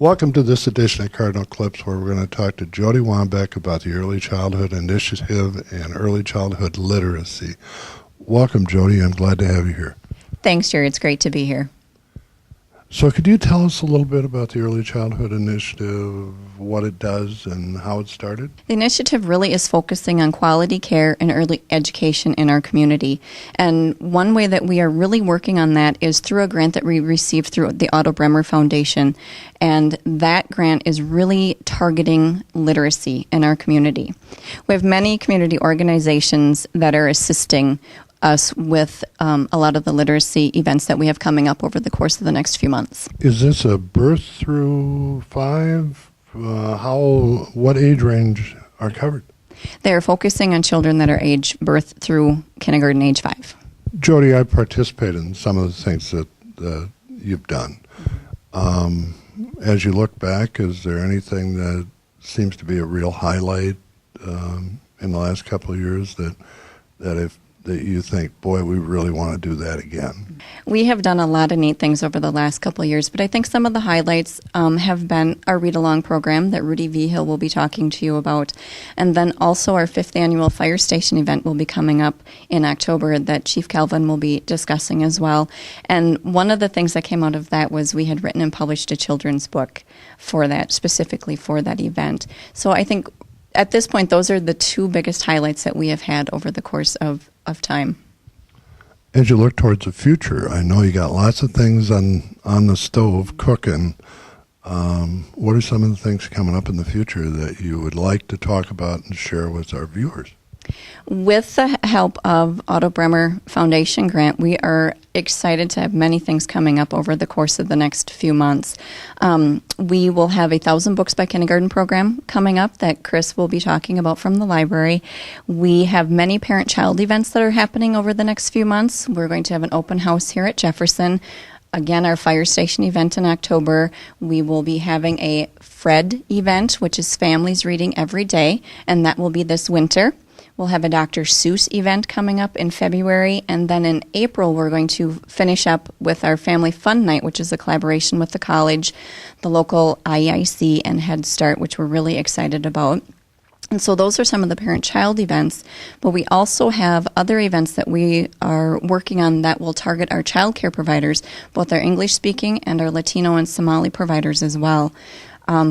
Welcome to this edition of Cardinal Clips, where we're going to talk to Jodi Wambeke about the Early Childhood Initiative and early childhood literacy. Welcome, Jodi. I'm glad to have you here. Thanks, Jerry. It's great to be here. So could you tell us a little bit about the Early Childhood Initiative, what it does, and how it started? The initiative really is focusing on quality care and early education in our community. And one way that we are really working on that is through a grant that we received through the Otto Bremer Foundation. And that grant is really targeting literacy in our community. We have many community organizations that are assisting us with a lot of the literacy events that we have coming up over the course of the next few months. Is this a birth through 5? What age range are covered? They are focusing on children that are age birth through kindergarten age 5. Jodi, I participated in some of the things that you've done. As you look back, is there anything that seems to be a real highlight in the last couple of years that you think, boy, we really want to do that again? We have done a lot of neat things over the last couple of years, but I think some of the highlights have been our read-along program that Rudy Vigil will be talking to you about, and then also our 5th annual fire station event will be coming up in October that Chief Calvin will be discussing as well. And one of the things that came out of that was we had written and published a children's book for that, specifically for that event. So I think at this point, those are the two biggest highlights that we have had over the course of time. As you look towards the future, I know you got lots of things on the stove cooking. What are some of the things coming up in the future that you would like to talk about and share with our viewers? With the help of Otto Bremer Foundation grant, we are excited to have many things coming up over the course of the next few months. We will have a 1,000 Books by Kindergarten program coming up that Chris will be talking about from the library. We have many parent-child events that are happening over the next few months. We're going to have an open house here at Jefferson. Again, our fire station event in October. We will be having a Fred event, which is families reading every day, and that will be this winter. We'll have a Dr. Seuss event coming up in February, and then in April we're going to finish up with our Family Fun Night, which is a collaboration with the college, the local IEIC, and Head Start, which we're really excited about. And so those are some of the parent-child events, but we also have other events that we are working on that will target our child care providers, both our English-speaking and our Latino and Somali providers as well.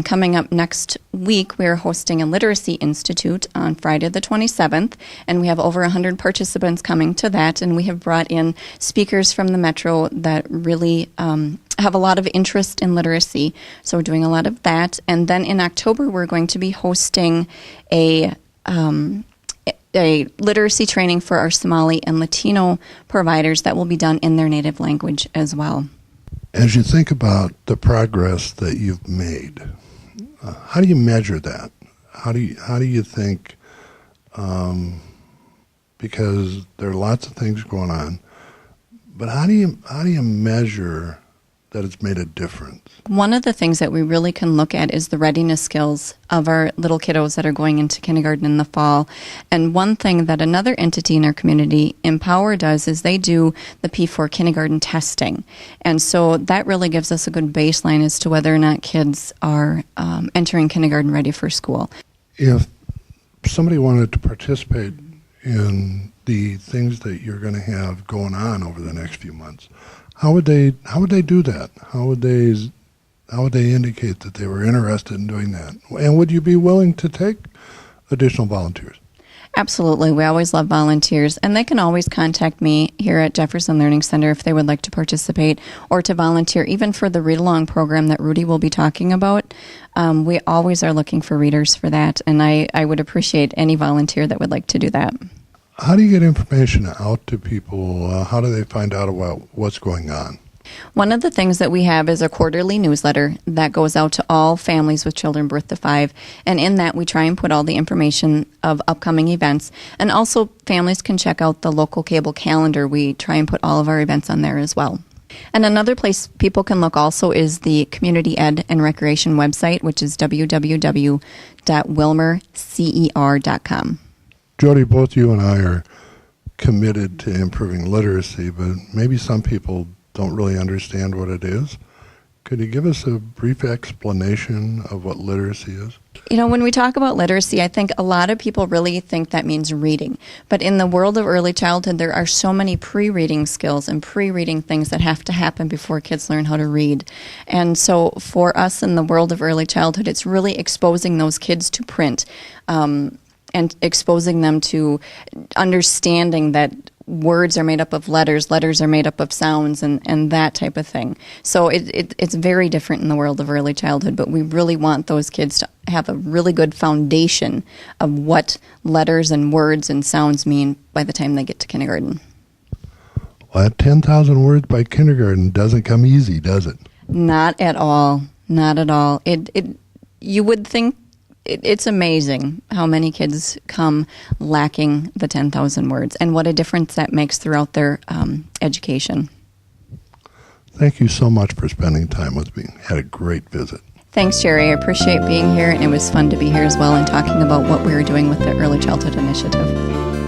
Coming up next week, we're hosting a Literacy Institute on Friday the 27th, and we have over 100 participants coming to that, and we have brought in speakers from the Metro that really have a lot of interest in literacy, so we're doing a lot of that. And then in October, we're going to be hosting a literacy training for our Somali and Latino providers that will be done in their native language as well. As you think about the progress that you've made, how do you measure that? How do you think? Because there are lots of things going on, but how do you measure that it's made a difference? One of the things that we really can look at is the readiness skills of our little kiddos that are going into kindergarten in the fall. And one thing that another entity in our community, Empower, does is they do the P4 kindergarten testing. And so that really gives us a good baseline as to whether or not kids are entering kindergarten ready for school. If somebody wanted to participate in the things that you're going to have going on over the next few months, how would they do that? How would they indicate that they were interested in doing that? And would you be willing to take additional volunteers? Absolutely. We always love volunteers, and they can always contact me here at Jefferson Learning Center if they would like to participate or to volunteer, even for the read-along program that Rudy will be talking about. We always are looking for readers for that, and I would appreciate any volunteer that would like to do that. How do you get information out to people? How do they find out about what's going on? One of the things that we have is a quarterly newsletter that goes out to all families with children birth to 5. And in that, we try and put all the information of upcoming events. And also, families can check out the local cable calendar. We try and put all of our events on there as well. And another place people can look also is the Community Ed and Recreation website, which is www.willmarcer.com. Jodi, both you and I are committed to improving literacy, but maybe some people don't really understand what it is. Could you give us a brief explanation of what literacy is? You know, when we talk about literacy, I think a lot of people really think that means reading. But in the world of early childhood, there are so many pre-reading skills and pre-reading things that have to happen before kids learn how to read. And so for us in the world of early childhood, it's really exposing those kids to print and exposing them to understanding that words are made up of letters, letters are made up of sounds, and that type of thing. So it's very different in the world of early childhood, but we really want those kids to have a really good foundation of what letters and words and sounds mean by the time they get to kindergarten. Well, that 10,000 words by kindergarten doesn't come easy, does it? Not at all. Not at all. You would think it's amazing how many kids come lacking the 10,000 words and what a difference that makes throughout their education. Thank you so much for spending time with me. Had a great visit. Thanks, Jerry. I appreciate being here, and it was fun to be here as well and talking about what we were doing with the Early Childhood Initiative.